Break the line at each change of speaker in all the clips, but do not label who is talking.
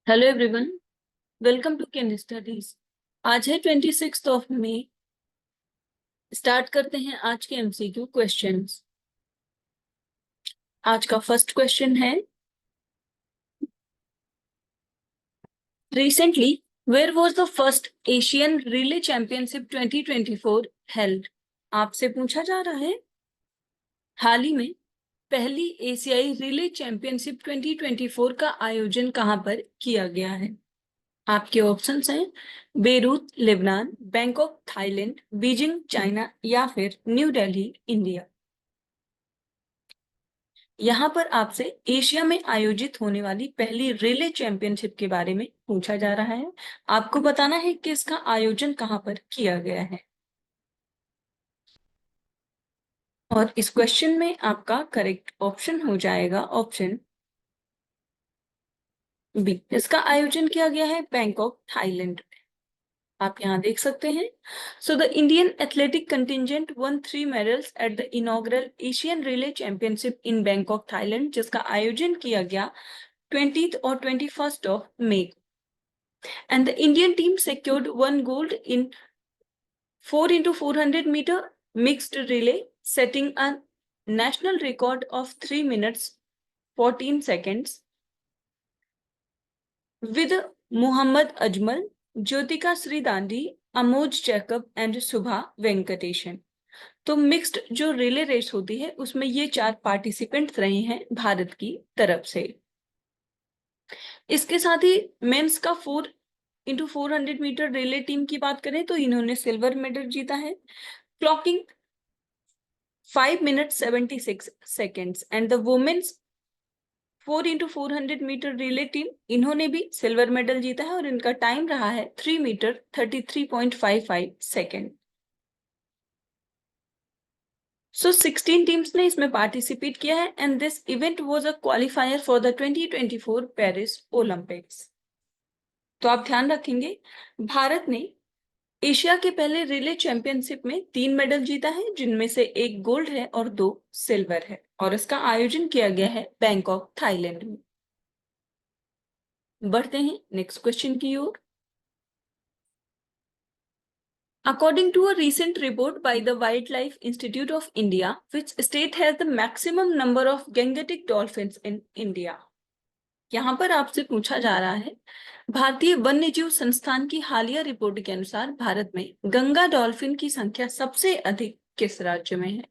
Hello everyone, welcome to can studies. आज है 26 मई। Start करते हैं आज के एमसीक्यू क्वेश्चंस। आज का फर्स्ट क्वेश्चन है, recently where was the first Asian relay championship 2024 held. आपसे पूछा जा रहा है, हाल ही में पहली एशियाई रिले चैंपियनशिप 2024 का आयोजन कहां पर किया गया है। आपके ऑप्शंस हैं Beirut Lebanon, Bangkok Thailand, Beijing China या फिर न्यू दिल्ली इंडिया। यहाँ पर आपसे एशिया में आयोजित होने वाली पहली रिले चैंपियनशिप के बारे में पूछा जा रहा है। आपको बताना है कि इसका आयोजन कहाँ पर किया गया है। और इस क्वेश्चन में आपका करेक्ट ऑप्शन हो जाएगा ऑप्शन बी। इसका आयोजन किया गया है बैंकॉक थाईलैंड। आप यहाँ देख सकते हैं। So the Indian athletic contingent one 3 medals at the inaugural Asian relay championship in Bangkok Thailand, जिसका आयोजन किया गया 20th और 21st of May. And the Indian team secured 1 gold in 4 into 400 meter mixed relay, setting a national record of 3 minutes 14 seconds with Muhammad Ajmal, Jyotika Sridandi, Amoj Jacob and Subha Venkatesan. तो mixed जो relay race होती है उसमें ये 4 participants रहे हैं भारत की तरफ से। इसके साथ ही मेंस का 4 into 400 मीटर रिले टीम की बात करें तो इन्होंने सिल्वर मेडल जीता है, clocking 5 minutes 76 seconds। And the women's 4 into 400 metre relay team, इन्होंने भी सिल्वर मेडल जीता है और इनका टाइम रहा है 3 मीटर 33.55 सेकेंड। सो 16 टीम्स ने इसमें पार्टिसिपेट किया है and this event was a qualifier for the 2024 Paris Olympics. तो आप ध्यान रखेंगे, भारत ने एशिया के पहले रिले चैंपियनशिप में 3 मेडल जीता है, जिनमें से 1 गोल्ड है और 2 सिल्वर है, और इसका आयोजन किया गया है बैंकॉक थाईलैंड में। बढ़ते हैं नेक्स्ट क्वेश्चन की ओर। According to a recent report by the Wildlife Institute of India, which state has the maximum number of gangetic dolphins in India? यहाँ पर आपसे पूछा जा रहा है, भारतीय वन्यजीव संस्थान की हालिया रिपोर्ट के अनुसार भारत में गंगा डॉल्फिन की संख्या सबसे अधिक किस राज्य में है।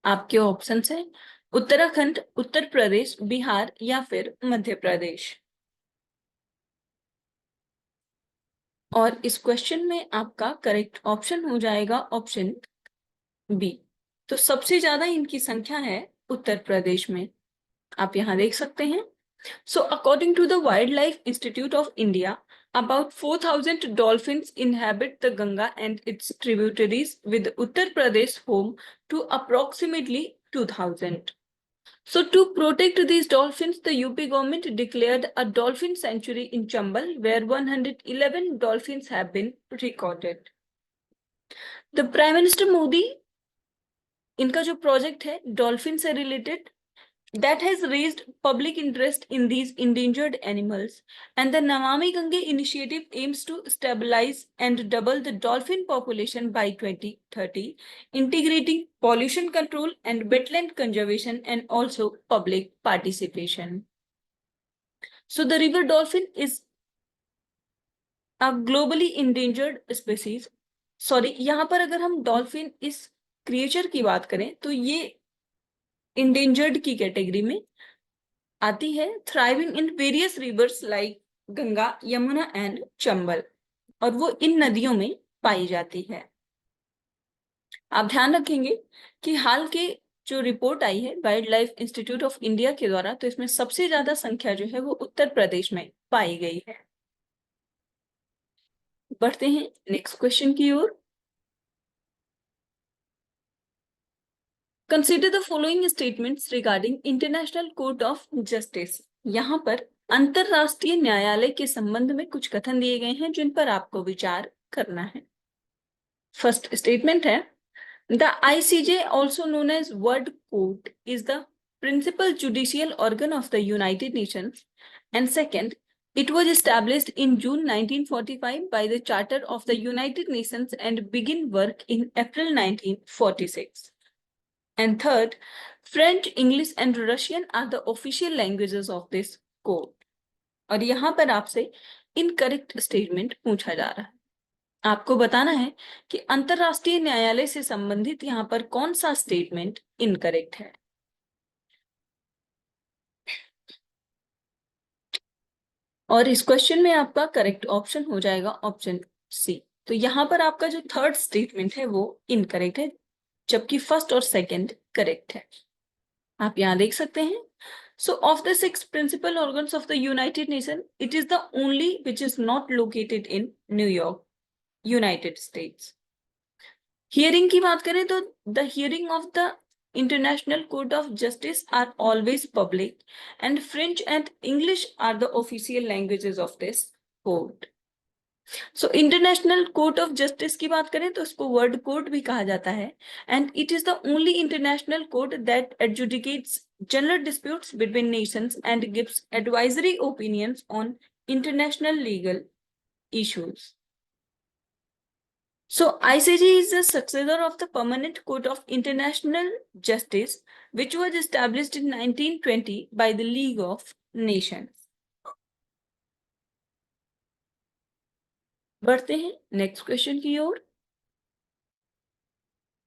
आपके ऑप्शंस हैं उत्तराखंड, उत्तर प्रदेश, बिहार या फिर मध्य प्रदेश। और इस क्वेश्चन में आपका करेक्ट ऑप्शन हो जाएगा ऑप्शन बी। तो सबसे ज्यादा इनकी संख्या है उत्तर प्रदेश में। आप यहाँ देख सकते हैं। So according to the Wildlife Institute of India, about 4,000 dolphins inhabit the Ganga and its tributaries, with Uttar Pradesh home to approximately 2,000. So to protect these dolphins, the UP government declared a dolphin sanctuary in Chambal, where 111 dolphins have been recorded. The Prime Minister Modi, इनका जो project है dolphin से related, that has raised public interest in these endangered animals, and the Namami Gange initiative aims to stabilize and double the dolphin population by 2030, integrating pollution control and wetland conservation and also public participation. So the river dolphin is a globally endangered species. Sorry, यहाँ पर अगर हम dolphin इस creature की बात करें तो ये इंडेंजर्ड की कैटेगरी में आती है, thriving in various reverse like Ganga, Yamuna and Chambal, और वो इन नदियों में पाई जाती है। आप ध्यान रखेंगे कि हाल के जो रिपोर्ट आई है wild life institute of India के द्वारा, तो इसमें सबसे ज्यादा संख्या जो है वो उत्तर प्रदेश में पाई गई है। बढ़ते हैं नेक्स्ट क्वेश्चन की ओर। Consider the following statements regarding International Court of Justice. यहाँ पर अंतरराष्ट्रीय न्यायालय के संबंध में कुछ कथन दिए गए हैं जिन पर आपको विचार करना है। फर्स्ट स्टेटमेंट है, the ICJ, also known as World Court, is the principal judicial organ of the United Nations. And second, It was established in June 1945 by the Charter of the United Nations and began work in April 1946. And third, French, English and Russian are the official languages of this code. और यहाँ पर आपसे incorrect statement पूछा जा रहा है। आपको बताना है कि अंतरराष्ट्रीय न्यायालय से संबंधित यहाँ पर कौन सा स्टेटमेंट इनकरेक्ट है। और इस क्वेश्चन में आपका करेक्ट ऑप्शन हो जाएगा ऑप्शन सी। तो यहाँ पर आपका जो थर्ड स्टेटमेंट है वो इनकरेक्ट है, जबकि फर्स्ट और सेकंड करेक्ट है। आप यहाँ देख सकते हैं, so of the 6 principal organs of the United Nations, it is the only which is not located in New York, United States. Hearing की बात करें तो the hearing of the International Court of Justice are always public and French and English are the official languages of this court. So International Court of Justice की बात करें तो इसको world court भी कहा जाता है and it is the only international court that adjudicates general disputes between nations and gives advisory opinions on international legal issues. So ICJ is the successor of the Permanent Court of International Justice, which was established in 1920 by the League of Nations. बढ़ते हैं next question की ओर।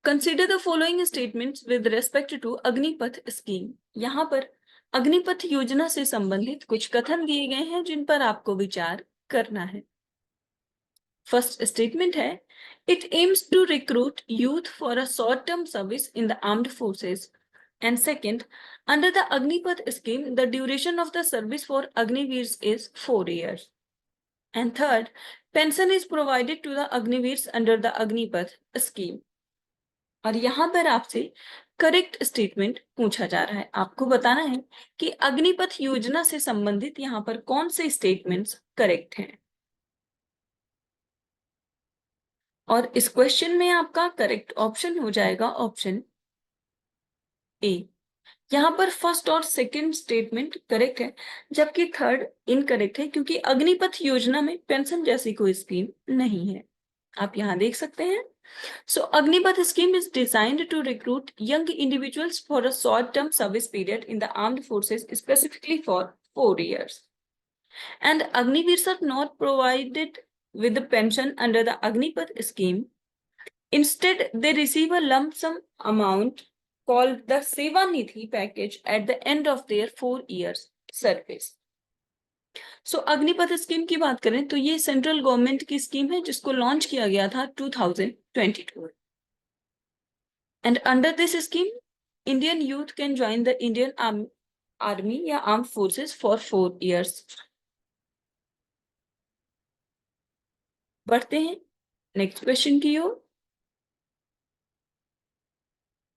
Consider the following statements with respect to Agnipath scheme. यहाँ पर अग्निपथ योजना से संबंधित कुछ कथन दिए गए हैं जिन पर आपको विचार करना है। फर्स्ट स्टेटमेंट है, it aims to recruit youth for a short term service in the armed forces. And second, under the Agnipath scheme the duration of the service for Agniveers is 4 years. And third, pension is provided to the Agniveers under the Agnipath scheme. और यहाँ पर आपसे correct statement पूछा जा रहा है। आपको बताना है कि अग्निपथ योजना से संबंधित यहाँ पर कौन से स्टेटमेंट्स करेक्ट हैं। और इस क्वेश्चन में आपका करेक्ट ऑप्शन हो जाएगा ऑप्शन ए। यहाँ पर फर्स्ट और सेकंड स्टेटमेंट करेक्ट है, जबकि थर्ड इनकरेक्ट है, क्योंकि अग्निपथ योजना में पेंशन जैसी कोई स्कीम नहीं है। आप यहाँ देख सकते हैं। So Agnipath scheme is designed to recruit young individuals for a short-term service period in the armed forces, specifically for 4 years. And Agniveers are not provided with the pension under the Agnipath scheme. Instead, they receive a lump sum amount called the Seva Nidhi package at the end of their 4 years service. So Agnipath scheme की बात करें तो ये central government की scheme है जिसको launch किया गया था 2022। And under this scheme Indian youth can join the Indian army या आर्म फोर्सेस फॉर 4 years। बढ़ते हैं नेक्स्ट क्वेश्चन की ओर।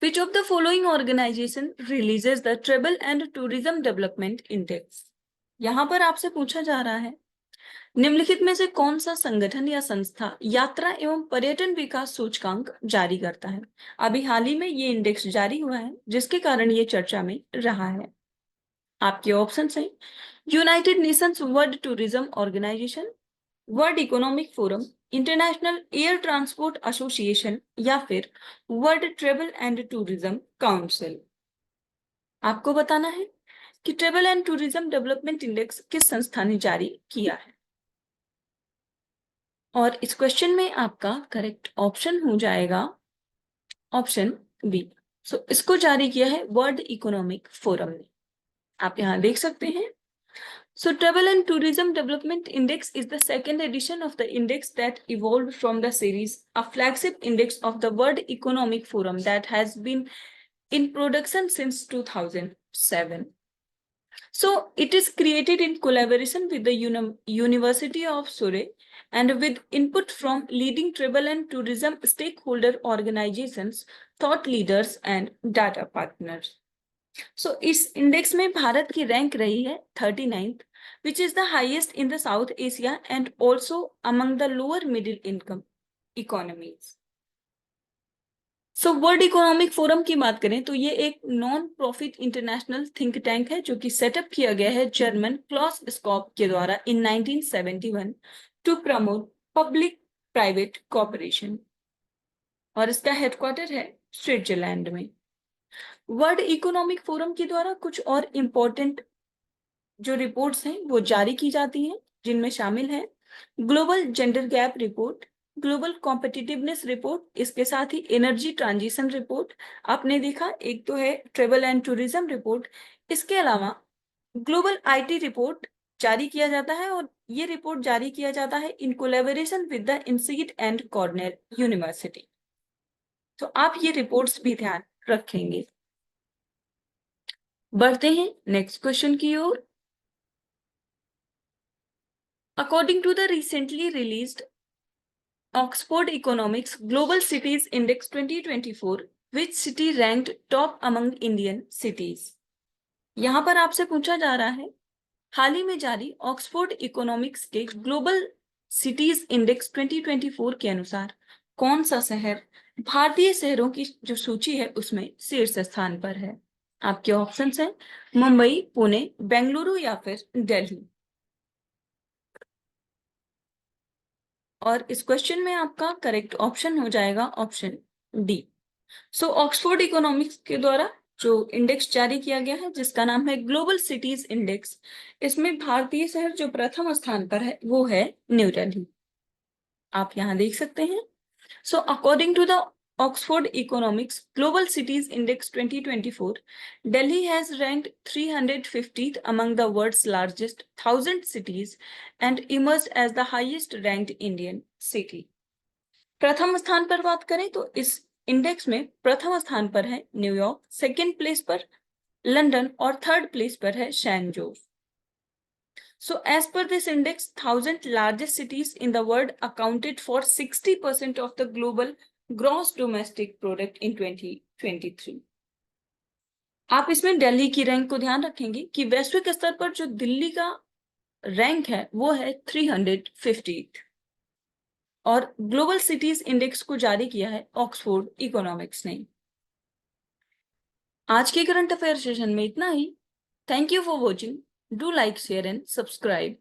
Which of the following organization releases the Travel and Tourism Development Index? यहाँ पर आपसे पूछा जा रहा है, निम्नलिखित में से कौन सा संगठन या संस्था यात्रा एवं पर्यटन विकास सूचकांक जारी करता है। अभी हाल ही में ये इंडेक्स जारी हुआ है जिसके कारण ये चर्चा में रहा है। आपके ऑप्शन हैं United Nations World Tourism Organization, World Economic Forum, International Air Transport Association या फिर World Travel and Tourism Council. आपको बताना है कि Travel and Tourism Development Index किस संस्था ने जारी किया है। और इस क्वेश्चन में आपका करेक्ट ऑप्शन हो जाएगा ऑप्शन बी। सो इसको जारी किया है वर्ल्ड इकोनॉमिक फोरम ने। आप यहाँ देख सकते हैं। So Travel and Tourism Development Index is the second edition of the index that evolved from the series, a flagship index of the World Economic Forum that has been in production since 2007. So it is created in collaboration with the University of Surrey and with input from leading travel and tourism stakeholder organizations, thought leaders and data partners. So इस index में भारत की rank रही है 39th, which is the highest in the South Asia and also among the lower middle income economies. So world Economic forum की बात करें तो ये एक non profit international think tank है जो कि सेटअप किया गया है जर्मन क्लॉस स्कॉप के द्वारा in 1971 to promote public private cooperation, और इसका हेडक्वार्टर है स्विट्जरलैंड में। वर्ल्ड इकोनॉमिक फोरम के द्वारा कुछ और इम्पोर्टेंट जो रिपोर्ट्स हैं वो जारी की जाती हैं, जिनमें शामिल है global gender gap report, global competitiveness report, इसके साथ ही एनर्जी ट्रांजिशन रिपोर्ट, आपने देखा एक तो है ट्रेवल एंड टूरिज्म रिपोर्ट, इसके अलावा ग्लोबल आईटी रिपोर्ट जारी किया जाता है, और ये रिपोर्ट जारी किया जाता है in collaboration with the institute and Cornell university. तो आप ये रिपोर्ट्स भी ध्यान रखेंगे। बढ़ते हैं नेक्स्ट क्वेश्चन की ओर। According to the recently released Oxford Economics Global Cities Index 2024, which city ranked top among Indian cities? यहां पर आपसे पूछा जा रहा है हाल ही में जारी ऑक्सफोर्ड इकोनॉमिक्स के ग्लोबल सिटीज इंडेक्स 2024 के अनुसार कौन सा शहर भारतीय शहरों की जो सूची है उसमें शीर्ष स्थान पर है? आपके ऑप्शंस हैं मुंबई, पुणे, बेंगलुरु या फिर दिल्ली। और इस क्वेश्चन में आपका करेक्ट ऑप्शन हो जाएगा ऑप्शन डी। सो ऑक्सफोर्ड इकोनॉमिक्स के द्वारा जो इंडेक्स जारी किया गया है जिसका नाम है ग्लोबल सिटीज इंडेक्स, इसमें भारतीय शहर जो प्रथम स्थान पर है वो है न्यू दिल्ली। आप यहाँ देख सकते हैं। So according to the Oxford Economics Global Cities Index 2024, Delhi has ranked 350th among the world's largest 1,000 cities and emerged as the highest ranked Indian city. प्रथम स्थान पर बात करें तो इस इंडेक्स में प्रथम स्थान पर है न्यूयॉर्क, सेकेंड प्लेस पर लंदन और थर्ड प्लेस पर है शैनजो। So as per this index, 1,000 largest cities in the world accounted for 60% of the global gross domestic product in 2023. आप इसमें दिल्ली की रैंक को ध्यान रखेंगे कि वैश्विक स्तर पर जो दिल्ली का रैंक है वो है 350 और ग्लोबल सिटीज इंडेक्स को जारी किया है ऑक्सफोर्ड इकोनॉमिक्स ने। आज के करंट अफेयर सेशन में इतना ही। Thank you for watching. Do like, share and subscribe.